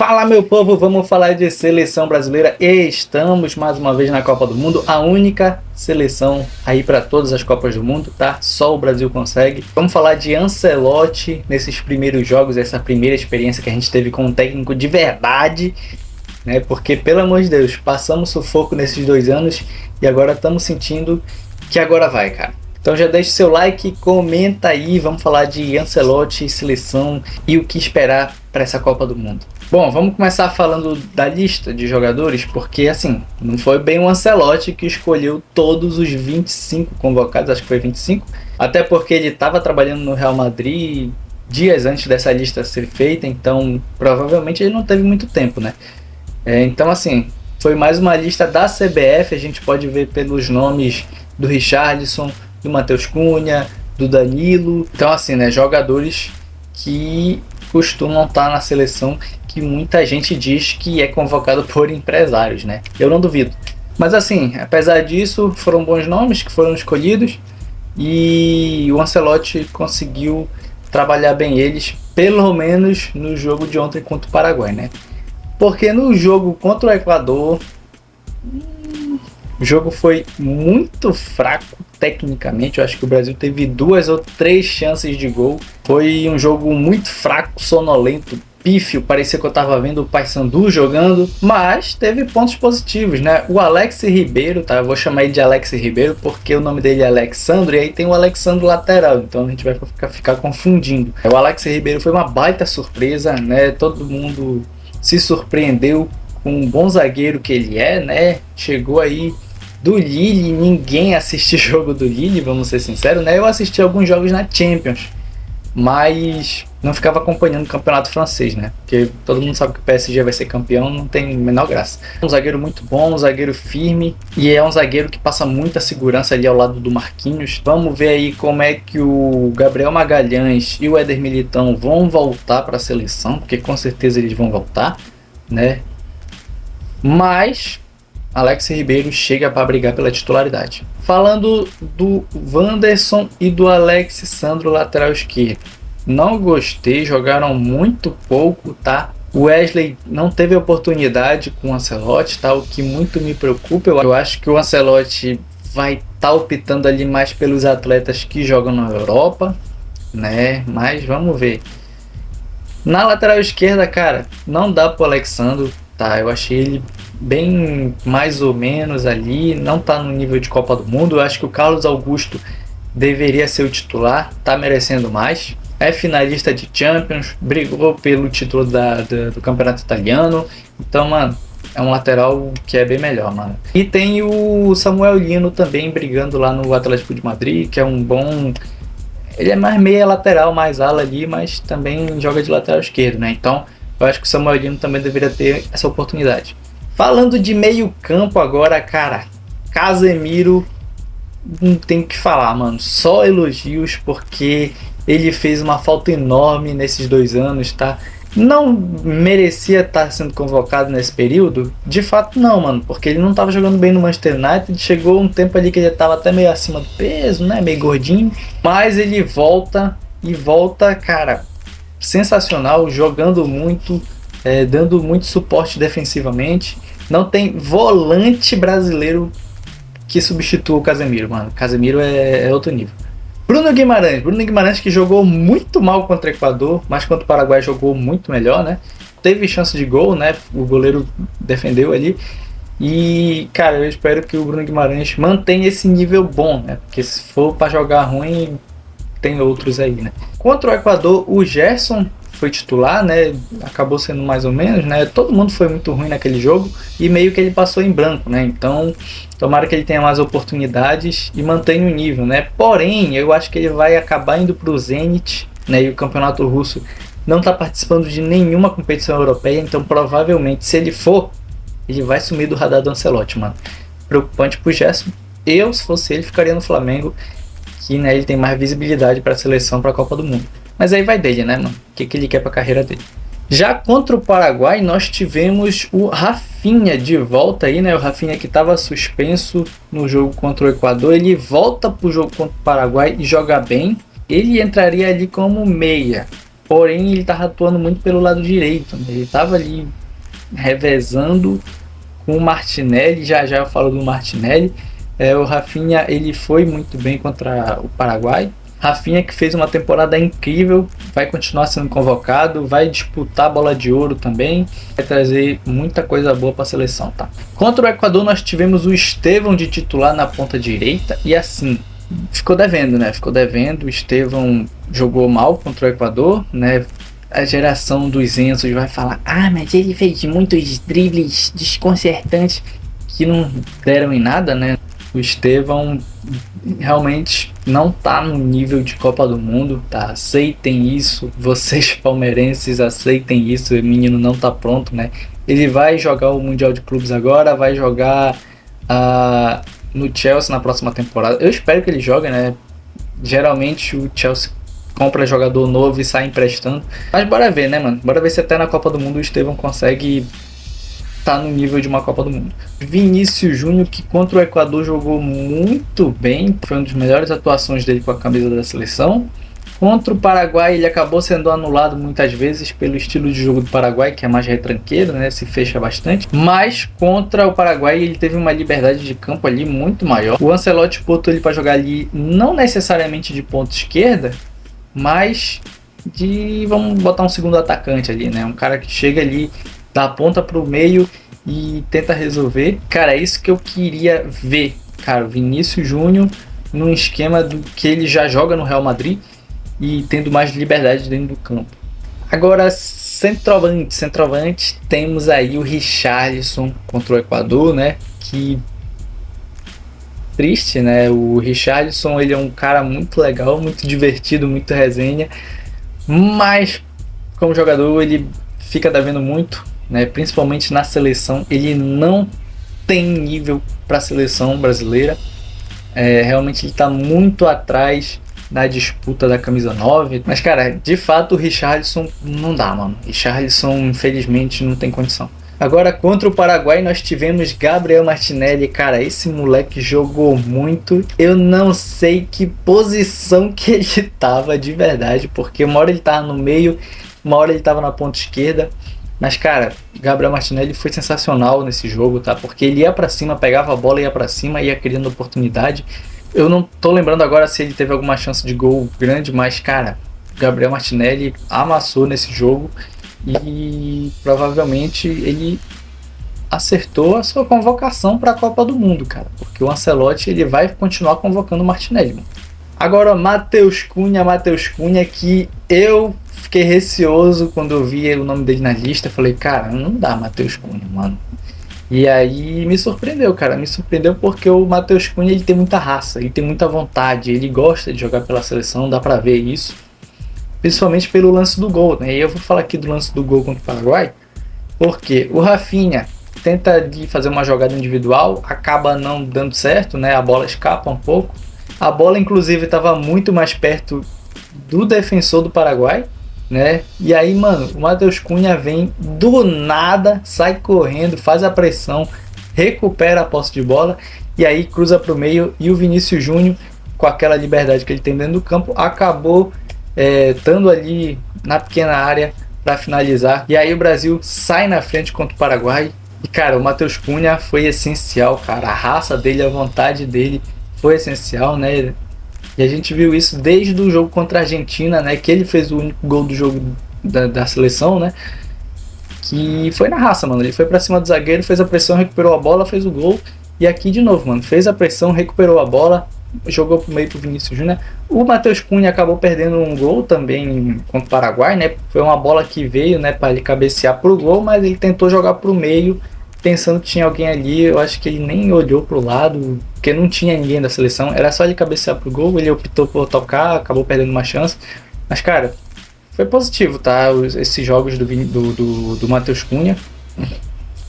Fala, meu povo, vamos falar de seleção brasileira. Estamos mais uma vez na Copa do Mundo, a única seleção aí para todas as Copas do Mundo, tá? Só o Brasil consegue. Vamos falar de Ancelotti nesses primeiros jogos, essa primeira experiência que a gente teve com um técnico de verdade, né? Porque, pelo amor de Deus, passamos sufoco nesses 2 anos e agora estamos sentindo que agora vai, cara. Então já deixa o seu like, comenta aí, vamos falar de Ancelotti, seleção e o que esperar para essa Copa do Mundo. Bom, vamos começar falando da lista de jogadores, porque assim, não foi bem o Ancelotti que escolheu todos os 25 convocados, acho que foi 25, até porque ele estava trabalhando no Real Madrid dias antes dessa lista ser feita, então provavelmente ele não teve muito tempo, né? Então assim, foi mais uma lista da CBF, a gente pode ver pelos nomes do Richarlison, do Matheus Cunha, do Danilo, então assim, né, jogadores que costumam estar na seleção, que muita gente diz que é convocado por empresários, né? Eu não duvido. Mas assim, apesar disso, foram bons nomes que foram escolhidos e o Ancelotti conseguiu trabalhar bem eles, pelo menos no jogo de ontem contra o Paraguai, né? Porque no jogo contra o Equador, o jogo foi muito fraco tecnicamente. Eu acho que o Brasil teve 2 ou 3 chances de gol. Foi um jogo muito fraco, sonolento, pífio. Parecia que eu estava vendo o Paysandu jogando, mas teve pontos positivos, né? O Alex Ribeiro, tá? Eu vou chamar ele de Alex Ribeiro porque o nome dele é Alexandre e aí tem o Alexandre lateral, então a gente vai ficar confundindo. O Alex Ribeiro foi uma baita surpresa, né? Todo mundo se surpreendeu com o bom zagueiro que ele é, né? Chegou aí do Lille, ninguém assiste jogo do Lille, vamos ser sinceros, né? Eu assisti alguns jogos na Champions, mas não ficava acompanhando o campeonato francês, né? Porque todo mundo sabe que o PSG vai ser campeão, não tem a menor graça. Um zagueiro muito bom, um zagueiro firme, e é um zagueiro que passa muita segurança ali ao lado do Marquinhos. Vamos ver aí como é que o Gabriel Magalhães e o Éder Militão vão voltar para a seleção, porque com certeza eles vão voltar, né? Mas Alex Ribeiro chega para brigar pela titularidade. Falando do Wanderson e do Alex Sandro, lateral esquerdo. Não gostei, jogaram muito pouco, tá? O Wesley não teve oportunidade com o Ancelotti, tá? O que muito me preocupa. Eu acho que o Ancelotti vai estar optando ali mais pelos atletas que jogam na Europa, né? Mas vamos ver. Na lateral esquerda, cara, não dá pro Alexandro, tá? Eu achei ele bem mais ou menos ali, não tá no nível de Copa do Mundo. Eu acho que o Carlos Augusto deveria ser o titular, tá merecendo mais. É finalista de Champions, brigou pelo título do Campeonato Italiano. Então, mano, é um lateral que é bem melhor, mano. E tem o Samuel Lino também brigando lá no Atlético de Madrid, que é um bom... Ele é mais meia lateral, mais ala ali, mas também joga de lateral esquerdo, né? Então, eu acho que o Samuel Lino também deveria ter essa oportunidade. Falando de meio campo agora, cara, Casemiro, não tem o que falar, mano. Só elogios, porque ele fez uma falta enorme nesses 2 anos, tá? Não merecia estar sendo convocado nesse período? De fato não, mano, porque ele não estava jogando bem no Manchester United. Chegou um tempo ali que ele estava até meio acima do peso, né? Meio gordinho. Mas ele volta, e volta, cara, sensacional, jogando muito, dando muito suporte defensivamente. Não tem volante brasileiro que substitua o Casemiro, mano. Casemiro é outro nível. Bruno Guimarães que jogou muito mal contra o Equador, mas contra o Paraguai jogou muito melhor, né? Teve chance de gol, né? O goleiro defendeu ali. E, cara, eu espero que o Bruno Guimarães mantenha esse nível bom, né? Porque se for para jogar ruim, tem outros aí, né? Contra o Equador, o Gerson foi titular, né? Acabou sendo mais ou menos, né? Todo mundo foi muito ruim naquele jogo e meio que ele passou em branco, né? Então, tomara que ele tenha mais oportunidades e mantenha o nível, né? Porém, eu acho que ele vai acabar indo para o Zenit, né? E o campeonato russo não está participando de nenhuma competição europeia, então provavelmente, se ele for, ele vai sumir do radar do Ancelotti, mano. Preocupante pro Gerson. Eu, se fosse ele, ficaria no Flamengo, que, né, ele tem mais visibilidade para a seleção, para a Copa do Mundo. Mas aí vai dele, né, mano? O que ele quer pra carreira dele. Já contra o Paraguai, nós tivemos o Rafinha de volta aí, né? O Rafinha que estava suspenso no jogo contra o Equador. Ele volta pro jogo contra o Paraguai e joga bem. Ele entraria ali como meia. porém ele estava atuando muito pelo lado direito, né? Ele estava ali revezando com o Martinelli, já eu falo do Martinelli. O Rafinha, ele foi muito bem contra o Paraguai. Rafinha, que fez uma temporada incrível, vai continuar sendo convocado, vai disputar a bola de ouro também, vai trazer muita coisa boa para a seleção, tá? Contra o Equador nós tivemos o Estevão de titular na ponta direita e assim, ficou devendo, né? Ficou devendo, o Estevão jogou mal contra o Equador, né? A geração dos Enzos vai falar, mas ele fez muitos dribles desconcertantes que não deram em nada, né? O Estevão realmente não tá no nível de Copa do Mundo, tá? Aceitem isso, vocês palmeirenses aceitem isso, o menino não tá pronto, né? Ele vai jogar o Mundial de Clubes agora, vai jogar no Chelsea na próxima temporada. Eu espero que ele jogue, né? Geralmente o Chelsea compra jogador novo e sai emprestando. Mas bora ver, né, mano? Bora ver se até na Copa do Mundo o Estevão consegue tá no nível de uma Copa do Mundo. Vinícius Júnior, que contra o Equador jogou muito bem, foi uma das melhores atuações dele com a camisa da seleção. Contra o Paraguai ele acabou sendo anulado muitas vezes pelo estilo de jogo do Paraguai, que é mais retranqueiro, né, se fecha bastante. Mas contra o Paraguai ele teve uma liberdade de campo ali muito maior. O Ancelotti botou ele para jogar ali não necessariamente de ponta esquerda, mas vamos botar um segundo atacante ali, né, um cara que chega ali da ponta pro meio e tenta resolver. Cara, é isso que eu queria ver, cara, o Vinícius Júnior num esquema do que ele já joga no Real Madrid e tendo mais liberdade dentro do campo. Agora, centroavante, temos aí o Richarlison contra o Equador, né, que triste, né, o Richarlison, ele é um cara muito legal, muito divertido, muito resenha, mas como jogador ele fica devendo muito, né, principalmente na seleção. Ele não tem nível para a seleção brasileira, realmente ele está muito atrás na disputa da camisa 9, mas cara, de fato o Richarlison não dá, mano. Richarlison infelizmente não tem condição. Agora contra o Paraguai nós tivemos Gabriel Martinelli, cara, esse moleque jogou muito, eu não sei que posição que ele tava de verdade, porque uma hora ele tava no meio, uma hora ele tava na ponta esquerda. Mas, cara, Gabriel Martinelli foi sensacional nesse jogo, tá? Porque ele ia pra cima, pegava a bola, ia pra cima, ia criando oportunidade. Eu não tô lembrando agora se ele teve alguma chance de gol grande, mas, cara, Gabriel Martinelli amassou nesse jogo e provavelmente ele acertou a sua convocação para a Copa do Mundo, cara. Porque o Ancelotti ele vai continuar convocando o Martinelli, mano. Agora, Matheus Cunha, que eu fiquei receoso quando eu vi o nome dele na lista. Falei, cara, não dá Matheus Cunha, mano. E aí me surpreendeu, cara. Me surpreendeu porque o Matheus Cunha ele tem muita raça, ele tem muita vontade, ele gosta de jogar pela seleção, dá pra ver isso. Principalmente pelo lance do gol, né? E eu vou falar aqui do lance do gol contra o Paraguai, porque o Rafinha tenta de fazer uma jogada individual, acaba não dando certo, né? A bola escapa um pouco. A bola, inclusive, estava muito mais perto do defensor do Paraguai, né? E aí, mano, o Matheus Cunha vem do nada, sai correndo, faz a pressão, recupera a posse de bola e aí cruza para o meio. E o Vinícius Júnior, com aquela liberdade que ele tem dentro do campo, acabou estando ali na pequena área para finalizar. E aí o Brasil sai na frente contra o Paraguai. E, cara, o Matheus Cunha foi essencial, cara. A raça dele, a vontade dele foi essencial, né? E a gente viu isso desde o jogo contra a Argentina, né? Que ele fez o único gol do jogo da seleção, né? Que foi na raça, mano. Ele foi pra cima do zagueiro, fez a pressão, recuperou a bola, fez o gol. E aqui de novo, mano. Fez a pressão, recuperou a bola, jogou pro meio pro Vinícius Júnior. O Matheus Cunha acabou perdendo um gol também contra o Paraguai, né? Foi uma bola que veio, né? Pra ele cabecear pro gol, mas ele tentou jogar pro meio, pensando que tinha alguém ali. Eu acho que ele nem olhou pro lado, porque não tinha ninguém da seleção, era só ele cabecear pro gol. Ele optou por tocar, acabou perdendo uma chance, mas cara, foi positivo, tá? Esses jogos do Matheus Cunha,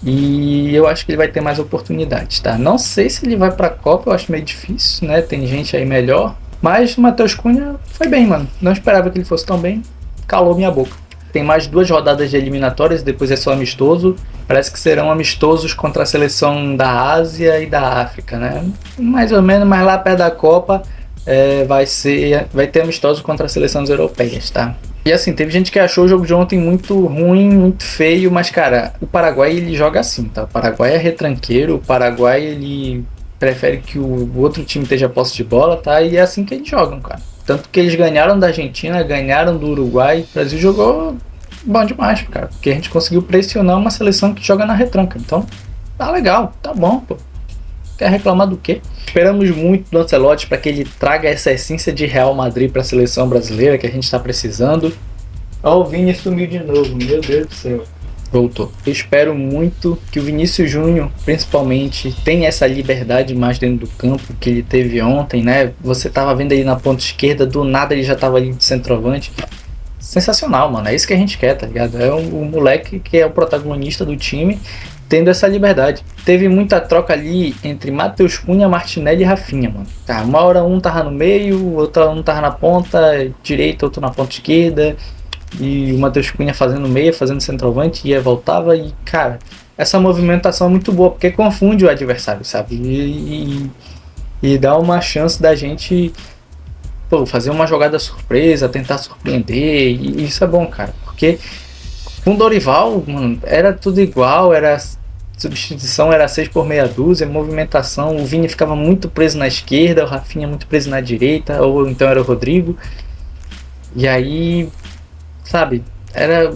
e eu acho que ele vai ter mais oportunidades, tá? Não sei se ele vai pra Copa, eu acho meio difícil, né? Tem gente aí melhor, mas o Matheus Cunha foi bem, mano. Não esperava que ele fosse tão bem, calou minha boca. Tem mais 2 rodadas de eliminatórias, depois é só amistoso. Parece que serão amistosos contra a seleção da Ásia e da África, né? Mais ou menos, mas lá perto da Copa vai ter amistoso contra as seleções europeias, tá? E assim, teve gente que achou o jogo de ontem muito ruim, muito feio, mas cara, o Paraguai ele joga assim, tá? O Paraguai é retranqueiro, o Paraguai ele prefere que o outro time esteja posse de bola, tá? E é assim que eles jogam, cara. Tanto que eles ganharam da Argentina, ganharam do Uruguai, o Brasil jogou bom demais, cara, porque a gente conseguiu pressionar uma seleção que joga na retranca. Então, tá legal, tá bom, pô. Quer reclamar do quê? Esperamos muito do Ancelotti para que ele traga essa essência de Real Madrid para a seleção brasileira que a gente está precisando. Ó, o Vini sumiu de novo, meu Deus do céu. Voltou. Eu espero muito que o Vinícius Júnior, principalmente, tenha essa liberdade mais dentro do campo que ele teve ontem, né? Você tava vendo ele na ponta esquerda, do nada ele já tava ali de centroavante. Sensacional, mano. É isso que a gente quer, tá ligado? É o moleque que é o protagonista do time, tendo essa liberdade. Teve muita troca ali entre Matheus Cunha, Martinelli e Rafinha, mano. Tá, uma hora um tava no meio, outra um tava na ponta direita, outro na ponta esquerda. E o Matheus Cunha fazendo meia, fazendo centroavante, ia, voltava. E, cara, essa movimentação é muito boa, porque confunde o adversário, sabe? E dá uma chance da gente, pô, fazer uma jogada surpresa, tentar surpreender. E isso é bom, cara. Porque com o Dorival, mano, era tudo igual, era substituição, era 6 por meia dúzia, movimentação, o Vini ficava muito preso na esquerda, o Rafinha muito preso na direita, ou então era o Rodrigo. E aí, sabe, era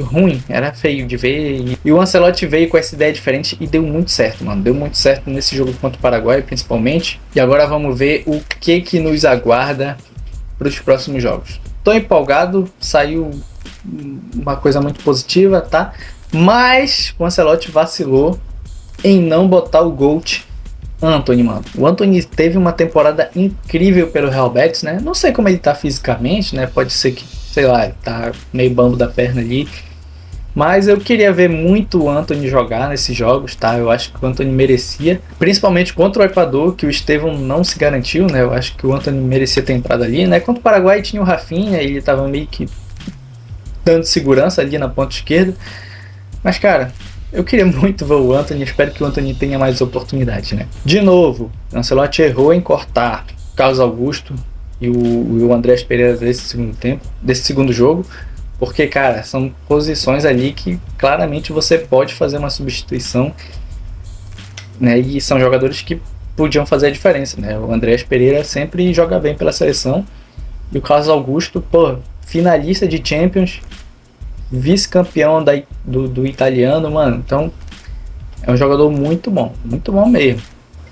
ruim, era feio de ver. E o Ancelotti veio com essa ideia diferente e deu muito certo, mano. Deu muito certo nesse jogo contra o Paraguai, principalmente. E agora vamos ver o que nos aguarda para os próximos jogos. Tô empolgado, saiu uma coisa muito positiva, tá? Mas o Ancelotti vacilou em não botar o GOAT Antony, mano. O Antony teve uma temporada incrível pelo Real Betis, né? Não sei como ele tá fisicamente, né? Pode ser que, sei lá, ele tá meio bambo da perna ali. Mas eu queria ver muito o Antony jogar nesses jogos, tá? Eu acho que o Antony merecia, principalmente contra o Equador, que o Estevão não se garantiu, né? Eu acho que o Antony merecia ter entrado ali, né? Contra o Paraguai tinha o Rafinha, ele tava meio que dando segurança ali na ponta esquerda. Mas, cara, eu queria muito ver o Antony, espero que o Antony tenha mais oportunidade, né? De novo, o Ancelotti errou em cortar o Carlos Augusto e o Andrés Pereira desse segundo jogo, porque, cara, são posições ali que claramente você pode fazer uma substituição, né? E são jogadores que podiam fazer a diferença, né? O Andrés Pereira sempre joga bem pela seleção e o Carlos Augusto, pô, finalista de Champions, vice-campeão do italiano, mano. Então, é um jogador muito bom mesmo.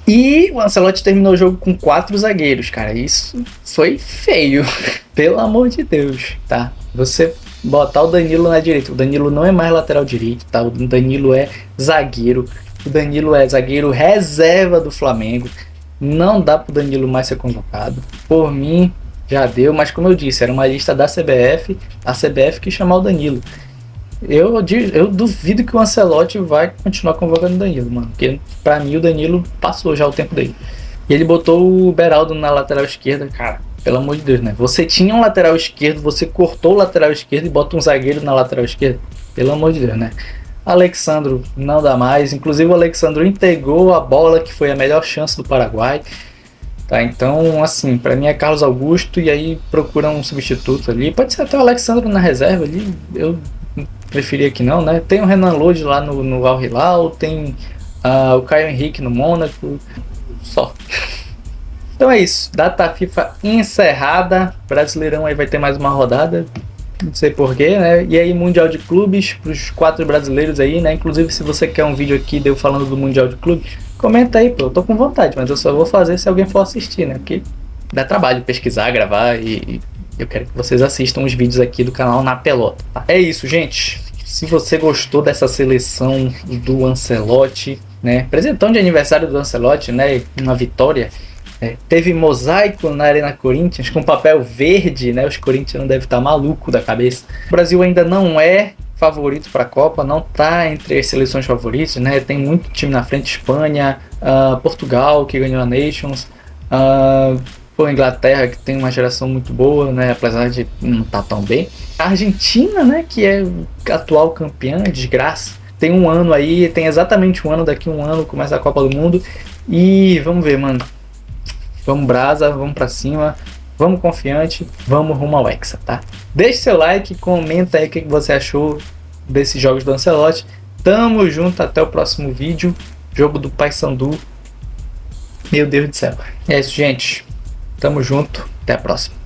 E o Ancelotti terminou o jogo com 4 zagueiros, cara. Isso foi feio, pelo amor de Deus, tá? Você botar o Danilo na direita. O Danilo não é mais lateral direito, tá? O Danilo é zagueiro. O Danilo é zagueiro reserva do Flamengo. Não dá pro Danilo mais ser convocado. Por mim, já deu, mas como eu disse, era uma lista da CBF, a CBF que chamar o Danilo. Eu duvido que o Ancelotti vai continuar convocando o Danilo, mano, porque pra mim o Danilo passou já o tempo dele. E ele botou o Beraldo na lateral esquerda, cara, pelo amor de Deus, né? Você tinha um lateral esquerdo, você cortou o lateral esquerdo e bota um zagueiro na lateral esquerda, pelo amor de Deus, né? Alexandro não dá mais, inclusive o Alexandro entregou a bola que foi a melhor chance do Paraguai. Tá, então, assim, pra mim é Carlos Augusto e aí procura um substituto ali. Pode ser até o Alexandre na reserva ali, eu preferia que não, né? Tem o Renan Lodi lá no Al Hilal, tem o Caio Henrique no Mônaco, só. Então é isso, data FIFA encerrada, Brasileirão aí vai ter mais uma rodada, não sei porquê, né? E aí Mundial de Clubes pros 4 brasileiros aí, né? Inclusive se você quer um vídeo aqui de eu falando do Mundial de Clubes, comenta aí, pô, eu tô com vontade, mas eu só vou fazer se alguém for assistir, né? Porque dá trabalho pesquisar, gravar e eu quero que vocês assistam os vídeos aqui do canal Na Pelota, tá? É isso, gente. Se você gostou dessa seleção do Ancelotti, né? Presentão de aniversário do Ancelotti, né? Uma vitória. Teve mosaico na Arena Corinthians com papel verde, né? Os corintianos devem estar maluco da cabeça. O Brasil ainda não é favorito para a Copa, não tá entre as seleções favoritas, né? Tem muito time na frente, Espanha, Portugal que ganhou a Nations, a Inglaterra que tem uma geração muito boa, né? Apesar de não estar tão bem. A Argentina, né? Que é atual campeã, desgraça. Tem um ano aí, tem exatamente um ano, daqui um ano começa a Copa do Mundo e vamos ver, mano. Vamos brasa, vamos pra cima. vamos confiante, vamos rumo ao Hexa, tá? Deixe seu like, comenta aí o que você achou desses jogos do Ancelotti. Tamo junto, até o próximo vídeo. Jogo do Paysandu. Meu Deus do céu. É isso, gente. Tamo junto, até a próxima.